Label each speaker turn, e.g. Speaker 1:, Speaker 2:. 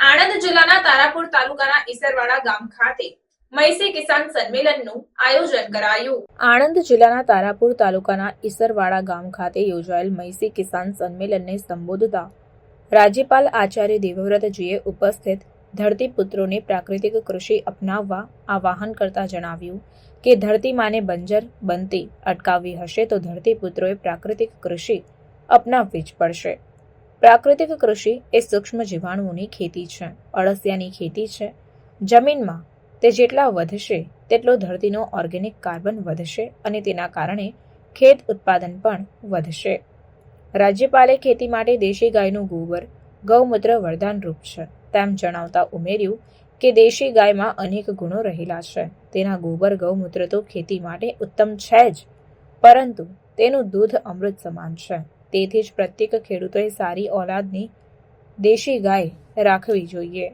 Speaker 1: આણંદ જિલ્લાના તારાપુર તાલુકાના ઈસરવાડા ગામ ખાતે મૈસી કિસાન સંમેલનનું આયોજન કરાયું। આણંદ જિલ્લાના તારાપુર તાલુકાના ઈસરવાડા ગામ ખાતે યોજાયેલ મૈસી કિસાન સંમેલનને સંબોધતા રાજ્યપાલ આચાર્ય દેવવ્રતજીએ ઉપસ્થિત ધરતીપુત્રોને પ્રાકૃતિક કૃષિ અપનાવવા આહવાન કરતા જણાવ્યું કે ધરતી માને બંજર બનતી અટકાવવી હશે તો ધરતીપુત્રોએ પ્રાકૃતિક કૃષિ અપનાવવી જ પડશે। પ્રાકૃતિક કૃષિ એ સૂક્ષ્મ જીવાણુઓની ખેતી છે, અળસિયાની ખેતી છે। જમીનમાં તે જેટલા વધશે તેટલો ધરતીનો ઓર્ગેનિક કાર્બન વધશે અને તેના કારણે ખેત ઉત્પાદન પણ વધશે। રાજ્યપાલે ખેતી માટે દેશી ગાયનું ગોબર ગૌમૂત્ર વરદાનરૂપ છે તેમ જણાવતા ઉમેર્યું કે દેશી ગાયમાં અનેક ગુણો રહેલા છે। તેના ગોબર ગૌમૂત્ર તો ખેતી માટે ઉત્તમ છે જ, પરંતુ તેનું દૂધ અમૃત સમાન છે। તેથી જ પ્રત્યેક ખેડૂતોએ સારી ઓલાદની દેશી ગાય રાખવી જોઈએ।